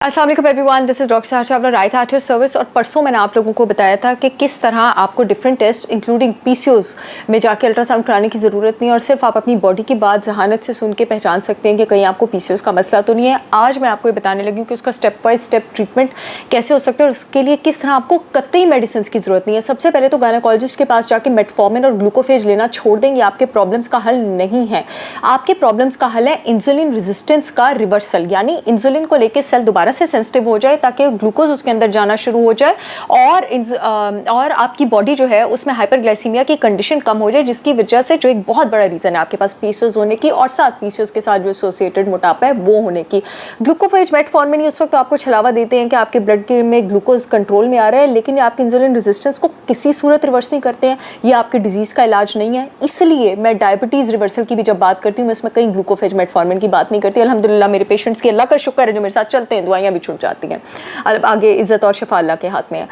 अस्सलाम वालेकुम everyone, this is doctor Sahar Chawla, right heart service. और परसों मैंने आप लोगों को बताया था कि किस तरह आपको डिफरेंट टेस्ट इंक्लूडिंग पीसीओस में जाके अल्ट्रासाउंड कराने की ज़रूरत नहीं है और सिर्फ आप अपनी बॉडी की बात जहानत से सुन के पहचान सकते हैं कि कहीं आपको पीसीओस का मसला तो नहीं है। आज मैं आपको ये बताने लगी हूँ कि उसका स्टेप बाय स्टेप ट्रीटमेंट कैसे हो सकता है और उसके लिए किस तरह आपको कतई मेडिसिन की ज़रूरत नहीं है। सबसे पहले तो गायनेकोलॉजिस्ट के पास जाके मेटफॉर्मिन और ग्लूकोफेज लेना छोड़ देंगे, आपके प्रॉब्लम्स का हल नहीं है। आपके प्रॉब्लम्स का हल है इंसुलिन रेजिस्टेंस का रिवर्सल, यानी इंसुलिन को लेकर सेल दोबारा से सेंसिटिव हो जाए ताकि ग्लूकोज उसके अंदर जाना शुरू हो जाए और आपकी बॉडी जो है उसमें हाइपरग्लाइसीमिया की कंडीशन कम हो जाए, जिसकी वजह से जो एक बहुत बड़ा रीज़न है आपके पास पीसीओस होने की और साथ पीसीओस के साथ जो एसोसिएटेड मोटापा है वो होने की। ग्लूकोफेज मेटफॉर्मिन उस वक्त तो आपको छलावा देते हैं कि आपके ब्लड में ग्लूकोज कंट्रोल में आ रहा है, लेकिन ये आपकी इंसुलिन रेजिस्टेंस को किसी सूरत रिवर्स नहीं करते हैं। ये आपकी डिजीज़ का इलाज नहीं है। इसलिए मैं डायबिटीज़ रिवर्सल की भी जब बात करती हूँ मैं इसमें कहीं ग्लूकोफेज मेटफॉर्मिन की बात नहीं करती। अल्हम्दुलिल्लाह मेरे पेशेंट्स की अल्लाह का शुक्र है जो मेरे साथ चलते हैं, दुआएं भी छूट जाती हैं। अब आगे इज़्ज़त और शिफा अल्लाह के हाथ में है।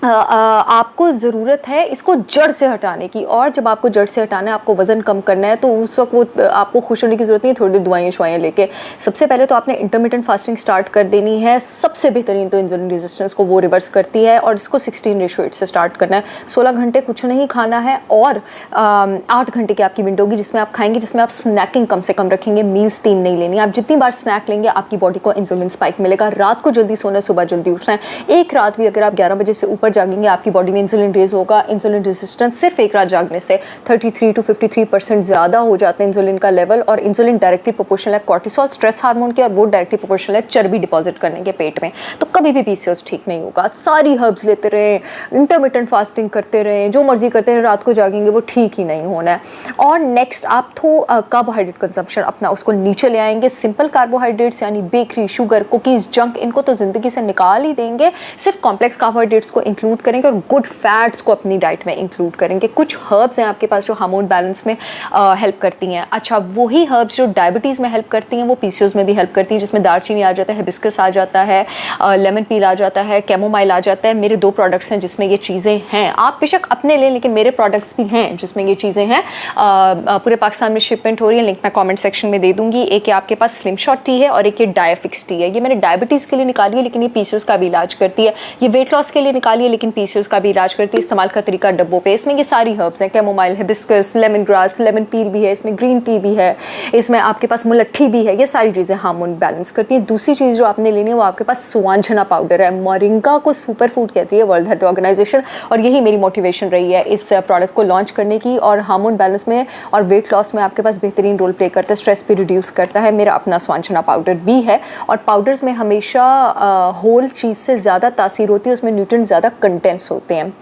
आपको ज़रूरत है इसको जड़ से हटाने की, और जब आपको जड़ से हटाना है, आपको वज़न कम करना है, तो उस वक्त वो आपको खुश होने की ज़रूरत नहीं है थोड़ी दवाइयाँ शवाइयाँ लेके। सबसे पहले तो आपने इंटरमिटेंट फास्टिंग स्टार्ट कर देनी है। सबसे बेहतरीन तो इंसुलिन रेजिस्टेंस को वो रिवर्स करती है और इसको 16:8 से स्टार्ट करना है। 16 घंटे कुछ नहीं खाना है और 8 घंटे की आपकी विंडो होगी जिसमें आप खाएंगे, जिसमें आप स्नैकिंग कम से कम रखेंगे। मील्स 3 नहीं लेनी। आप जितनी बार स्नैक लेंगे आपकी बॉडी को इंसुलिन स्पाइक मिलेगा। रात को जल्दी सोना है, सुबह जल्दी उठना है। एक रात भी अगर आप 11 बजे से ऊपर जागेंगे आपकी बॉडी में इंसुलिन रेज होगा। इंसुलिन रेजिस्टेंस सिर्फ एक रात जागने से 33 to 53% ज़्यादा हो जाता है इंसुलिन का लेवल, और इंसुलिन डायरेक्टली प्रोपोर्शनल है कॉर्टिसोल स्ट्रेस हार्मोन के, और वो डायरेक्टली प्रोपोर्शनल है चर्बी डिपॉजिट करने के पेट में। तो कभी भी पीसीओएस ठीक नहीं होगा। सारी हर्ब्स लेते रहें, इंटरमिटेंट फास्टिंग करते रहें, जो मर्जी करते रहें, रात को जागेंगे वो ठीक ही नहीं होना है। और नेक्स्ट आप कार्बोहाइड्रेट कंजम्पशन अपना उसको नीचे ले आएंगे। सिंपल कार्बोहाइड्रेट्स यानी बेकरी, शुगर, कुकीज़, जंक, इनको तो ज़िंदगी से निकाल ही देंगे। सिर्फ कॉम्प्लेक्स कार्बोहाइड्रेट्स को इंक्लूड करेंगे और गुड फैट्स को अपनी डाइट में इंक्लूड करेंगे। कुछ हर्ब्स हैं आपके पास जो हार्मोन बैलेंस में हेल्प करती हैं। अच्छा, वही हर्ब्स जो डायबिटीज़ में हेल्प करती हैं वो पीसीओएस में भी हेल्प करती हैं, जिसमें दालचीनी आ जाता है, हिबिस्कस आ जाता है, लेमन पील आ जाता है, कैमोमाइल आ जाता है। मेरे 2 प्रोडक्ट्स हैं जिसमें ये चीज़ें हैं। आप बेशक अपने लें, लेकिन मेरे प्रोडक्ट्स भी हैं जिसमें ये चीज़ें हैं। पूरे पाकिस्तान में शिपमेंट हो रही है, लिंक मैं कॉमेंट सेक्शन में दे दूँगी। एक आपके पास स्लिम शॉट टी है और एक ये डायफिक्स टी है। ये मैंने डायबिटीज़ के लिए निकाली है लेकिन ये पीसीओएस का भी इलाज करती है। ये वेट लॉस के लिए निकाली है लेकिन पीसीओएस का भी इलाज करती है। इस्तेमाल का तरीका डब्बों पे। इसमें ये सारी हर्ब्स हैं, chamomile, hibiscus, lemon grass, lemon पील भी है, इसमें ग्रीन टी भी है, इसमें आपके पास मुलट्ठी भी है। ये सारी चीज़ें हार्मोन बैलेंस करती हैं। दूसरी चीज़ जो आपने लेनी है वो आपके पास सुवांजना पाउडर है। मोरिंगा को सुपर फूड कहती है वर्ल्ड हेल्थ ऑर्गेनाइजेशन, और यही मेरी मोटिवेशन रही है इस प्रोडक्ट को लॉन्च करने की। और हार्मोन बैलेंस में और वेट लॉस में आपके पास बेहतरीन रोल प्ले करता है, स्ट्रेस भी रिड्यूस करता है। मेरा अपना सुवांजना पाउडर भी है, और पाउडर्स में हमेशा होल चीज़ से ज़्यादा तासीर होती है, उसमें न्यूट्रिएंट्स ज़्यादा कंटेंट्स होते हैं।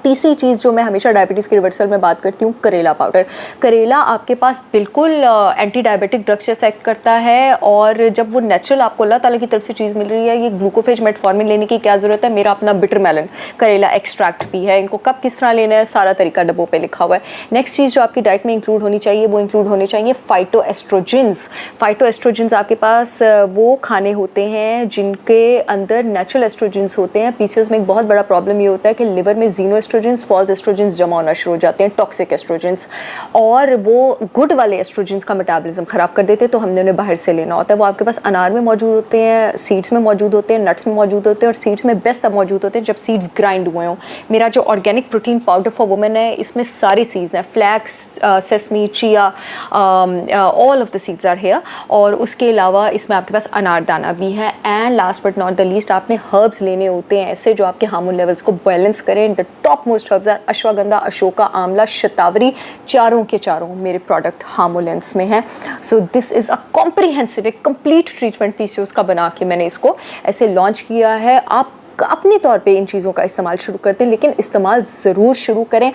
तीसरी चीज़ जो मैं हमेशा डायबिटीज़ के रिवर्सल में बात करती हूँ, करेला पाउडर। करेला आपके पास बिल्कुल एंटी डायबिटिक ड्रग से एक्ट करता है, और जब वो नेचुरल आपको अल्लाह ताला की तरफ से चीज़ मिल रही है, ये ग्लूकोफेज मेटफॉर्मिन लेने की क्या ज़रूरत है। मेरा अपना बिटर मेलन करेला एक्सट्रैक्ट भी है। इनको कब किस तरह लेना है सारा तरीका डब्बों पे लिखा हुआ है। नेक्स्ट चीज़ जो आपकी डाइट में इंक्लूड होनी चाहिए वो इंक्लूड होने चाहिए फाइटोएस्ट्रोजेंस। फाइटोएस्ट्रोजेंस आपके पास वो खाने होते हैं जिनके अंदर नेचुरल एस्ट्रोजेंस होते हैं। पीसीओएस में एक बहुत बड़ा प्रॉब्लम ये होता है कि लिवर में जीनो फॉल्स एस्ट्रोजेंस जमा होना शुरू हो जाते हैं, टॉक्सिक एस्ट्रोजेंस, और वो गुड वाले एस्ट्रोजेंस का मेटाबॉलिज्म ख़राब कर देते हैं। तो हमने उन्हें बाहर से लेना होता है। वो आपके पास अनार में मौजूद होते हैं, सीड्स में मौजूद होते हैं, नट्स में मौजूद होते हैं, और सीड्स में बेस्ट तब मौजूद होते हैं जब सीड्स ग्राइंड हुए हों। मेरा जो organic protein powder for women है इसमें सारी सीड्स हैं, flax, sesame, chia, all of the seeds are here. और उसके अलावा इसमें आपके पास अनारदाना भी है। And last but not the least आपने हर्ब्स लेने होते हैं ऐसे जो आपके हार्मोन लेवल्स को बैलेंस करें। The top most herbs are ashwagandha, ashoka, amla, shatavari. चारों के चारों मेरे प्रोडक्ट हार्मोलेंस में हैं। So this is a comprehensive, एक कंप्लीट ट्रीटमेंट पीसीओएस का बना के मैंने इसको ऐसे लॉन्च किया है। आप अपने तौर पे इन चीज़ों का इस्तेमाल शुरू करते हैं, लेकिन इस्तेमाल ज़रूर शुरू करें।